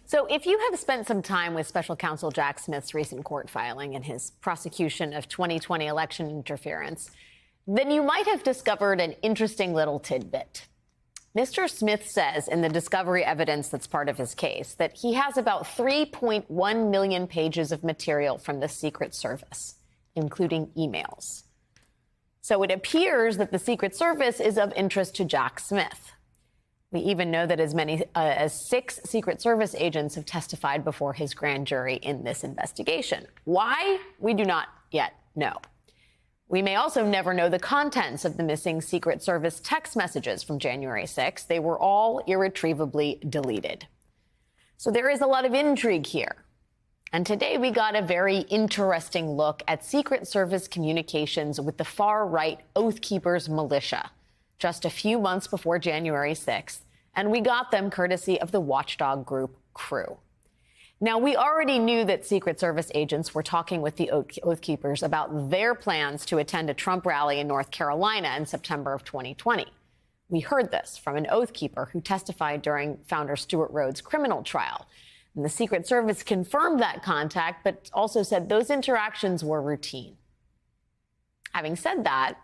So if you have spent some time with Special Counsel Jack Smith's recent court filing and his prosecution of 2020 election interference, then you might have discovered an interesting little tidbit. Mr. Smith says in the discovery evidence that's part of his case that he has about 3.1 million pages of material from the Secret Service, including emails. So it appears that the Secret Service is of interest to Jack Smith. We even know that as many as 6 Secret Service agents have testified before his grand jury in this investigation. Why? We do not yet know. We may also never know the contents of the missing Secret Service text messages from January 6th. They were all irretrievably deleted. So there is a lot of intrigue here. And today we got a very interesting look at Secret Service communications with the far-right Oath Keepers militia just a few months before January 6th, and we got them courtesy of the watchdog group Crew. Now, we already knew that Secret Service agents were talking with the Oath Keepers about their plans to attend a Trump rally in North Carolina in September of 2020. We heard this from an Oath Keeper who testified during founder Stewart Rhodes' criminal trial. And the Secret Service confirmed that contact, but also said those interactions were routine. Having said that,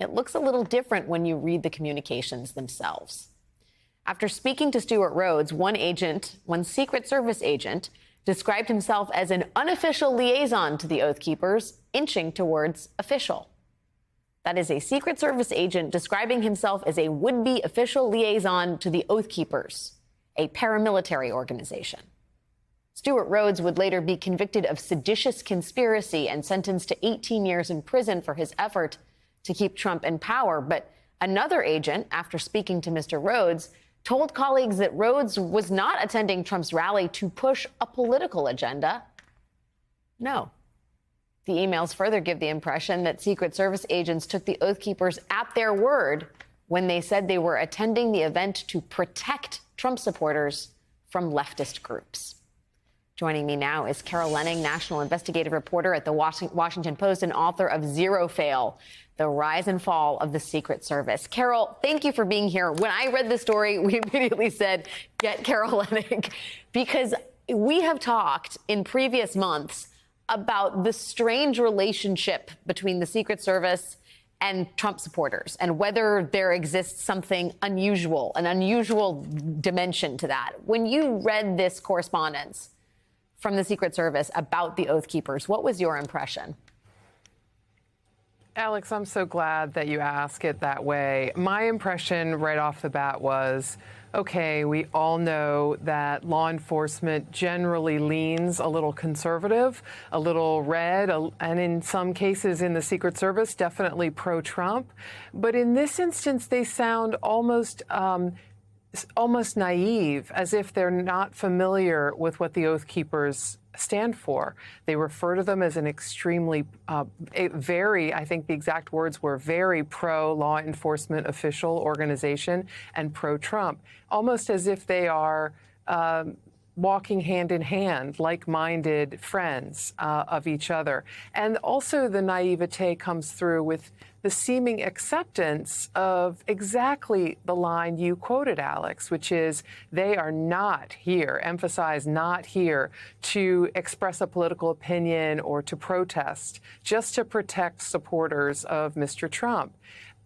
it looks a little different when you read the communications themselves. After speaking to Stewart Rhodes, one Secret Service agent described himself as an unofficial liaison to the Oath Keepers, inching towards official. That is a Secret Service agent describing himself as a would-be official liaison to the Oath Keepers, a paramilitary organization. Stewart Rhodes would later be convicted of seditious conspiracy and sentenced to 18 years in prison for his effort to keep Trump in power. But another agent, after speaking to Mr. Rhodes, told colleagues that Rhodes was not attending Trump's rally to push a political agenda. No. The emails further give the impression that Secret Service agents took the Oath Keepers at their word when they said they were attending the event to protect Trump supporters from leftist groups. Joining me now is Carol Leonnig, national investigative reporter at the Washington Post and author of Zero Fail, The Rise and Fall of the Secret Service. Carol, thank you for being here. When I read the story, we immediately said, get Carol Leonnig, because we have talked in previous months about the strange relationship between the Secret Service and Trump supporters and whether there exists something unusual, an unusual dimension to that. When you read this correspondence from the Secret Service about the Oath Keepers, what was your impression? Alex, I'm so glad that you ask it that way. My impression right off the bat was, okay, we all know that law enforcement generally leans a little conservative, a little red, and in some cases in the Secret Service, definitely pro-Trump. But in this instance, they sound almost naive, as if they're not familiar with what the Oath Keepers stand for. They refer to them as an extremely, I think the exact words were very pro-law enforcement official organization and pro-Trump, almost as if they are walking hand in hand, like-minded friends of each other. And also the naivete comes through with the seeming acceptance of exactly the line you quoted, Alex, which is they are not here, emphasize not here, to express a political opinion or to protest, just to protect supporters of Mr. Trump.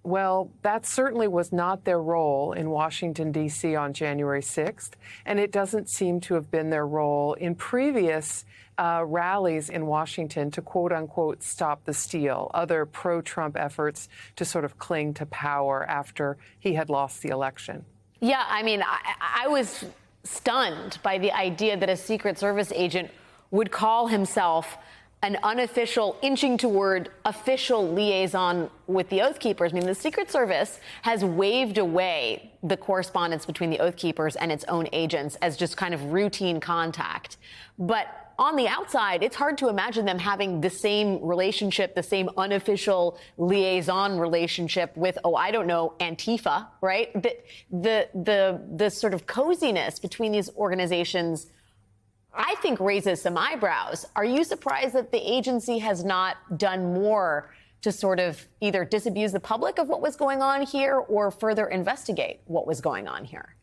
Well, that certainly was not their role in Washington, D.C. on January 6th, and it doesn't seem to have been their role in previous rallies in Washington to, quote unquote, stop the steal, other pro-Trump efforts to sort of cling to power after he had lost the election. Yeah, I mean, I was stunned by the idea that a Secret Service agent would call himself an unofficial, inching toward official liaison with the Oath Keepers. I mean, the Secret Service has waved away the correspondence between the Oath Keepers and its own agents as just kind of routine contact. But on the outside, it's hard to imagine them having the same relationship, the same unofficial liaison relationship with, I don't know, Antifa, right? The sort of coziness between these organizations, I think, raises some eyebrows. Are you surprised that the agency has not done more to sort of either disabuse the public of what was going on here or further investigate what was going on here?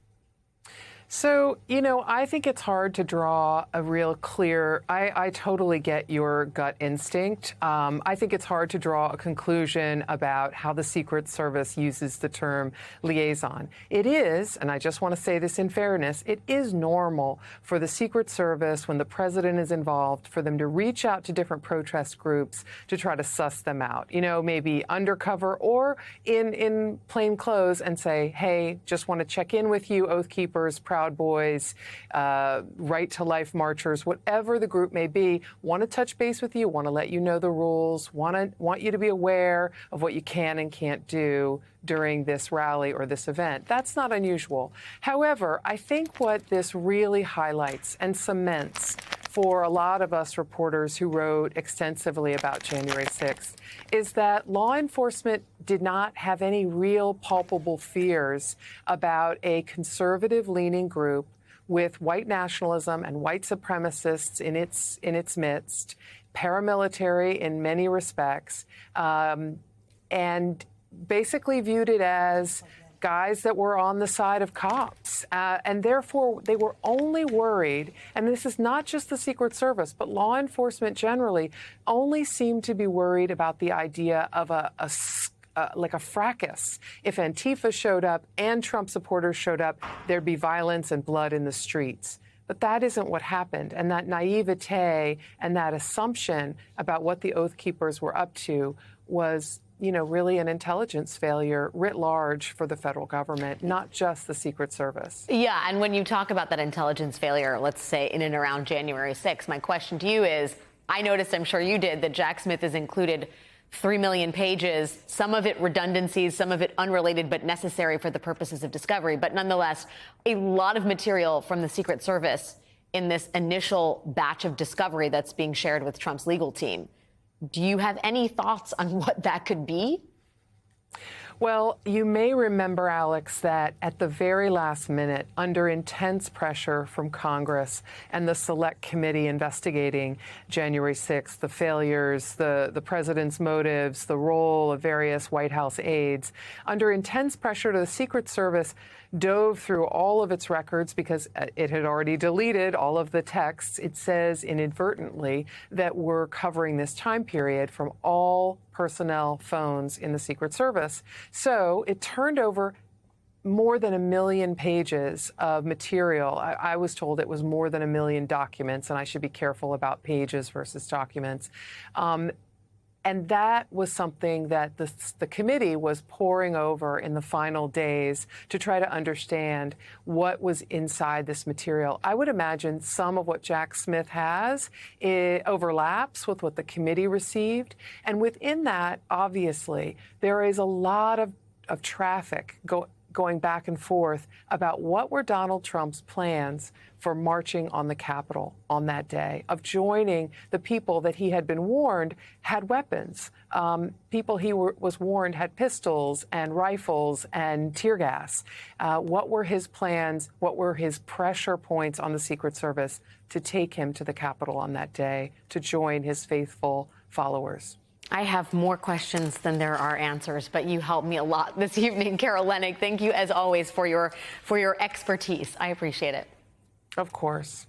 So, I think it's hard to draw a real clear. I totally get your gut instinct. I think it's hard to draw a conclusion about how the Secret Service uses the term liaison. It is, and I just want to say this in fairness, it is normal for the Secret Service, when the president is involved, for them to reach out to different protest groups to try to suss them out, maybe undercover or in plain clothes, and say, hey, just want to check in with you, Oath Keepers, Proud Boys, Right to Life marchers, whatever the group may be, want to touch base with you, want to let you know the rules, want you to be aware of what you can and can't do during this rally or this event. That's not unusual. However, I think what this really highlights and cements for a lot of us reporters who wrote extensively about January 6th is that law enforcement did not have any real palpable fears about a conservative-leaning group with white nationalism and white supremacists in its midst, paramilitary in many respects, and basically viewed it as guys that were on the side of cops. And therefore, they were only worried, and this is not just the Secret Service, but law enforcement generally only seemed to be worried about the idea of like a fracas. If Antifa showed up and Trump supporters showed up, there'd be violence and blood in the streets. But that isn't what happened. And that naivete and that assumption about what the Oath Keepers were up to was really an intelligence failure writ large for the federal government, not just the Secret Service. Yeah, and when you talk about that intelligence failure, let's say in and around January 6th, my question to you is, I noticed, I'm sure you did, that Jack Smith has included 3 million pages, some of it redundancies, some of it unrelated but necessary for the purposes of discovery, but nonetheless, a lot of material from the Secret Service in this initial batch of discovery that's being shared with Trump's legal team. Do you have any thoughts on what that could be? Well, you may remember, Alex, that at the very last minute, under intense pressure from Congress and the Select Committee investigating January 6th, the failures, the president's motives, the role of various White House aides, under intense pressure, the Secret Service dove through all of its records because it had already deleted all of the texts, it says inadvertently, that were covering this time period from all personnel phones in the Secret Service. So it turned over more than 1 million pages of material. I was told it was more than 1 million documents, and I should be careful about pages versus documents. And that was something that the committee was poring over in the final days to try to understand what was inside this material. I would imagine some of what Jack Smith has overlaps with what the committee received. And within that, obviously, there is a lot of traffic going back and forth about what were Donald Trump's plans for marching on the Capitol on that day, of joining the people that he had been warned had weapons. People he was warned had pistols and rifles and tear gas. What were his plans? What were his pressure points on the Secret Service to take him to the Capitol on that day to join his faithful followers? I have more questions than there are answers, but you helped me a lot this evening, Carol Leonnig. Thank you, as always, for your expertise. I appreciate it. Of course.